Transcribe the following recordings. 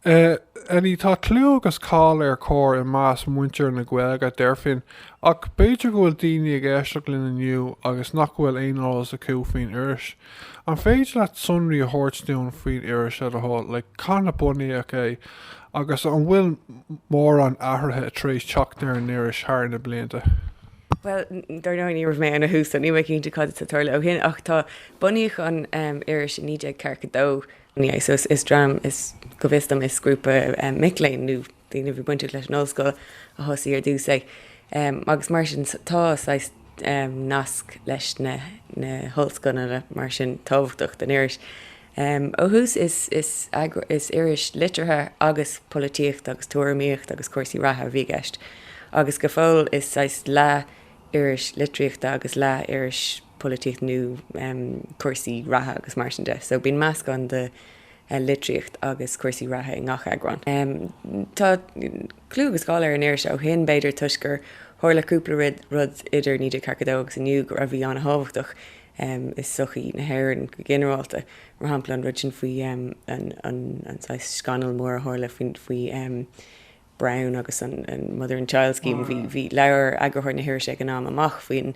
Any tá clú agus cáil ar cór I más muintear na Ghaeilge deirfin, ach b'fhéidir go bhfuil daoine ag éisteach linn inniu agus nach bhfuil aonolalas acu faoin iris. An féidir leat sunraí a thuirtstiún faoin iris ar a hall, le cána bunaíoch é, agus an bhfuil mór an athraithe a trééis teachtar an iris thar na blianta. Well, dar ná ní mé an a hús an ní cinnte cad sa tarla ó hin ach tá buíoch an iris in níide carcadó. Yeah, so is dram is go bhistam is grúpa miléin nu daine bhí buinte leis an ollscoil a thosaí ar dús agus mar sin tá nasc leis na hallscoile le mar sin tábhachtach den iris. Ó hús is iris litrathe agus políocht agus tuairimíocht agus cuasaí ratha bhí gceist. Agus go fóil is le iris litríochta agus le iris políocht nó cuasaí ratha agus mar sin de. So bín measc an de litríocht agus cuasaí ratha I ngach agran. Tá clú agus gáil ar an iris ó hin beidir tuisgur tharla cúpla rud idir níidir carcadó agus aniu go raibh an hábhachtach is sochaí na hhéireann go generalta mar hampla an rud sin faoi an scanal mór a tharla faoi Brown agus an Mother and Child scheme hí leabhar agurthir na hhéir sé an am amach faoin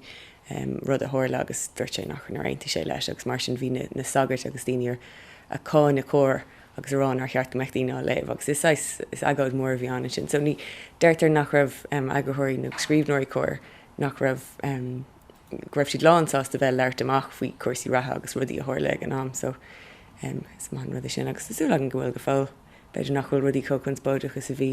rud a tharla agus dúirt sé nach an aontaí sé leis agus mar sin bhí na sagart agus daoine a cáin na cór agus arán ar cheart meachtaí ná léamh agus is agáid mór bhí an sin. So ní deirtar nach raibh agurthirí nó scríbnóirí cór nach raibh siad lánsásta bheith leirt amach faoi cuasaí ratha agus rudí a tharla an am. So is man rud sin agus isú le an go bhfuil go fáil beidir nach bhfuil rudí cócans bóidechas a bhí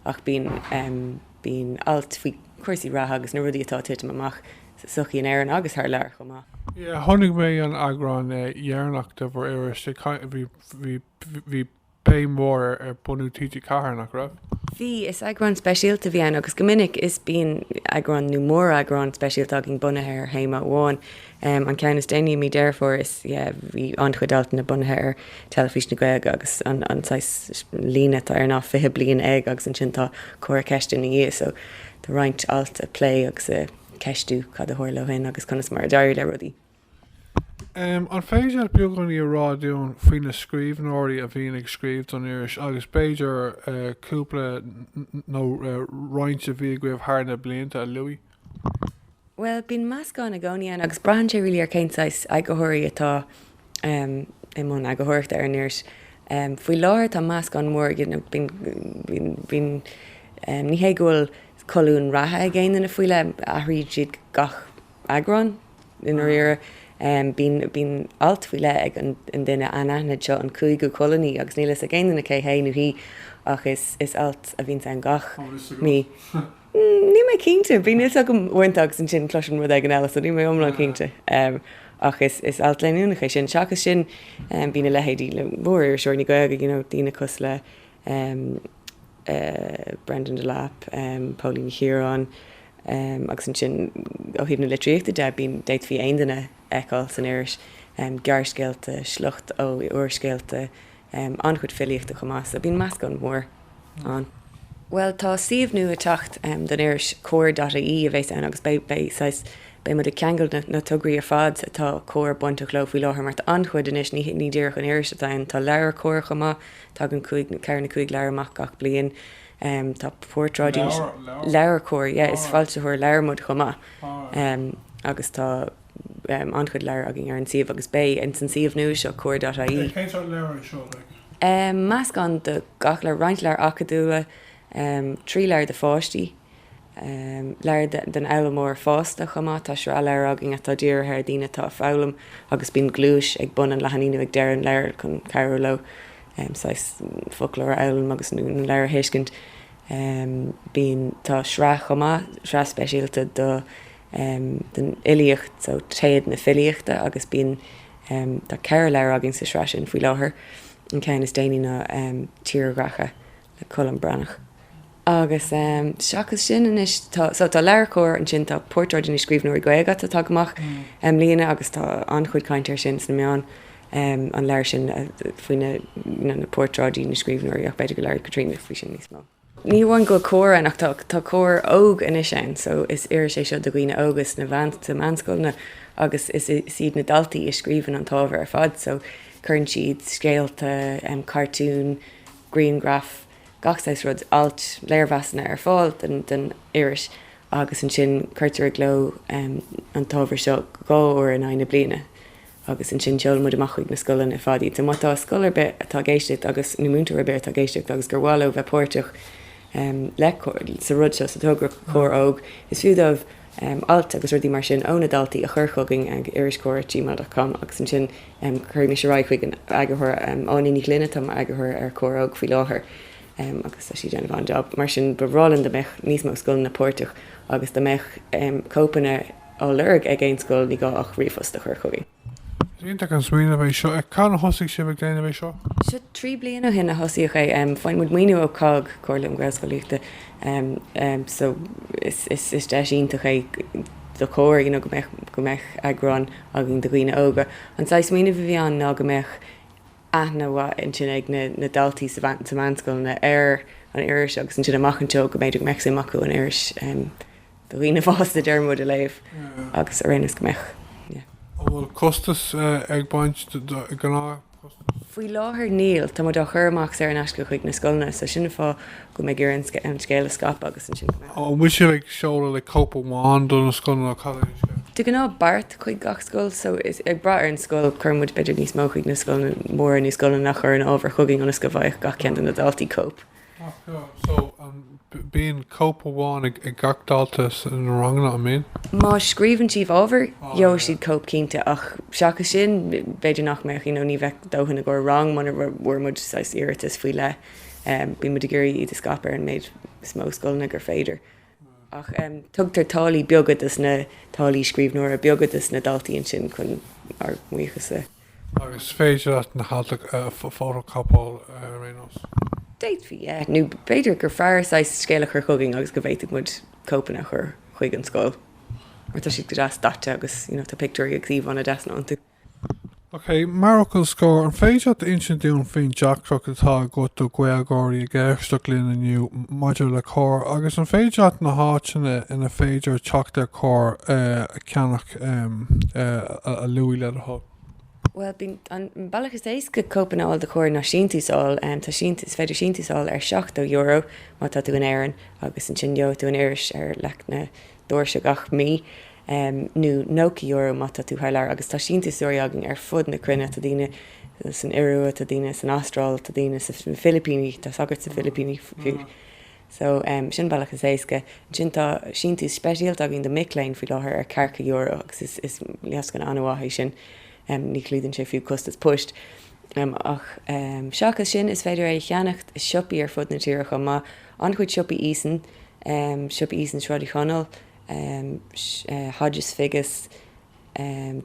ach bín alt faoi cuasaí ratha agus na rudí atá tuairt amach suchaí an éireann agus th leir chomá. Tháinig mé an agrán dhearnachta bhar iris bhí pe mór ar bunú títe cahar nach raibh. Bhí is agrán speisialta bhí agus go minic is bíon agrán nó mór agrán speisialta agin bunathe ar héime bháin. An ceannas daine mí deirfór is bhí anchuidalta na bunathe ar telefís na Ghaeilge agus an lína ar ná 5 bliain ag agus an sin tá cuair ceiste na dhé, so the roint alt a play agus a ceistú cad a tharla hen agus conas mar dair le rudí. An féidir beagán í rádiún faoin na scríbhnóirí a bhíon ag scríbh don iris agus beidir cúpla nó roint a bhí go bh thar na blianta a luí. Well, bín meascán a gcóíonn agus brain sé rilí ar céintáis agurthirí atá I món agurthirt ar an iris. Faoi láir tá meascán mór bín ní hé ghfuil colún ratha a ggéanana na fuile athríd siad gach agrán in riire. Bín alt fuile ag an duine anana seo an cúig go colóní agus nílas a ggéanana cé héanú hí ach is alt a bhín an gach mí. Ní mé cínte, bhí níos go bhaintach an sin cloisian rud ag an eile, so ní mé omlá cínte. Ach is alt leúna ché sin seachas sin bína lehéadí le mór ar seoir na Ghaeilge dína cos le Brendan de Lap, Pauline Huron, agus an sin ó híomh na litríochta de bín déit bhí aondaine eáil san iris gearrscéalta, slucht ó uorscéalta, anchuid filiíochta chumás, a bín meascán mór an. Well, tá siomhnú a tacht den iris cóir.í a bheits an agus bé mud a ceangail na tugraí ar fad atá cóir buintach le faoi láthair mar anchuid inis ní ddíoch an iris atáin tá leabhar cóir chumá tá an cearna cuaig leabhar amach gach bliain. Tá portráidí leabhar cóir, is fáilte thuair leabharmud chumá agus tá anchuid leabhar agin ar an siomh agus bé in san siomhnú seo cóir.í. Meascán de gach le roint leabhar acadúla, trí leabhar de fáistí, leabhar den elamór fásta chumá tá seo leabhar agin atá dír ar daine tá fálam agus bín glúis ag bun an lehaníine ag deir an leabhar chun ceir lo. Sais folklór elam agus nú na leabhar héiscint bín tá sreá chumá, sreá speisialta do den ilíocht so tréad na filiíochta agus bín tá ceir leabhar agin sa sreá sin faoi láthair an ceann is daoine na tíreagracha le colm branach. Agus seachas sin inis tá leabhar cóir an sin tá portráid in scríbhnóirí Ghaeilge atá amach líana agus tá anchuid caiintear sin na meán. An leir sin faoine na portráidí na scríbhnóirí ach beidir go leir Catriona faoi sin níos mó. Ní bhain go cóir ach tá cóir óg inis sin, so is iris é seo do ghoine ógus na bhaint am anscoilna agus is siad na daltaí is scríbhann an tábhar ar fad, so chuann siad scéalta, cartún, green graph gachsáis rud alt léirhheasna ar fáil den iris agus an sin chuirtear gló an tábhar seo gá ó an aine bliana agus an sin teol mud amachchuig na scolann i fadaí. Tá mátá scolar be atá géisteach agus ní múntar be atá géisteach agus gur bháil ó bheith póirteach le sa rud seo sa tugra chóir óg is fiúdamh alt agus rudí mar sin óna daltaí a churchogging ag iriscóir@gmail.com agus an sin chuirna sé ráid chuig an agathir áí glunne tam agathir ar chóróg fao láthair agus tá si déanamh an job mar sin bhrálan de meich níos mó scoil na póirteach agus de meich cópanna á lurg ag éon scoil ní gá ach riomfosta churchogging. Ínta an smaoine bheith seo ag can thosaigh si bh déanana bheith seo? Se 3 bliana hinna thosaíoch é fáin mud muoinú ó cág cóirlamm gréascáilíochta so is deisíntaach é do chóir go meich agrán agin do ghuioine óga. An 6 smaoine bhí an ná go meich aithna in sin ag na daltaí sa manscoil na ar an iris agus an sin amachchanteo go méidir meach sé macu an iris do ghuioine fásta dearmúd a léamh agus a rénas go meich. Bhfuil costas ag baint gná? Faoi láthair níl tá mud a chuirmach ar an eisce chuig na scoilna so sinna fá go mé gur an scéile scap agus an sin. Bhfuil sé ag seola le cópa máin don na scoilna choir? Tu gná bart chuig gach scoil so is ag bra ar an scoil chumúd beidir níos mó chuig na scoilna mór ní scoilna nach chur an ábhar chugging an go bhaith gach cean na daltaí cóp. So bíon cópa bháin ag gach daltas in rangna a mén? Má scríbann tíomh ábhar jo siad cóp cínta ach seacha sin beidir nach meach ní bheith dóhanna go rang man bhfuir mud iiritas faoi le bí mud gurí iad scapar an méid smó scoilna gur féidir. Ach tugtar tálaí beagad is na tálaí scríbhnúir a beagad is na daltaíonn sin chun ar muochas é. Agus féidir na hála fótocapáil rénos? Déit fi nó beidir gur fearáis scéile chur chugging agus go bhéiteigh mud cópanna chur chuig an scáil. Or tá si go deas date agus tá picúí agtíomh anna deasna an tú. Ok, Marachil scór an féidir insin dún féin Jackrock atá go do gweagóirí a ggéirsteach líon aniu maidir le cór agus an féidir na háitina ina féidir teachta cór ceannach a luí le a thug. Well, an bailachas ééis go cópanáil de chóir na síntaáil tá féidir síntaáil ar €7 má tá tú an éan agus an sin tú an iris ar lena dúirse gach mí nó €9 má tá tú heileir agus tá síntaúir agin ar fud na crunne a dtíine san Iorua a dtíine san Astráil a dtíine sa Filipíní tá sagart sa Filipíní fiú. So sin bailachas éisce sin tá síntaí speisialt agin de miléin fi láthair ar €4 agus is leas gan anhaéis sin. Ní clúdann sé fiú costas puist. Ach seachas sin is féidir é cheannacht is siopí ar fud na tíirecha má anchuid siopí ísan Sráidí Chonal, Hodges Figus,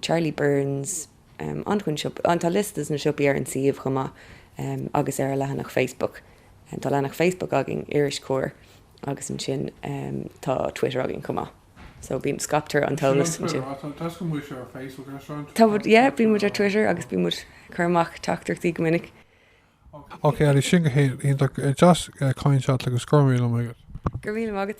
Charlie Burns, antá listas na siopí ar an siomh chumá agus ar lehanach Facebook. Tá lenach Facebook agin Iriscóir agus an sin tá Twitter agin chumá. So bím scaptar an tolas sin. Tá bí mu ar Twitter agus bí mu chumach taachtartaí go minic. Ok, ar sin go hé just caiinseat le go scóirí le maigad. Gur míle mágad.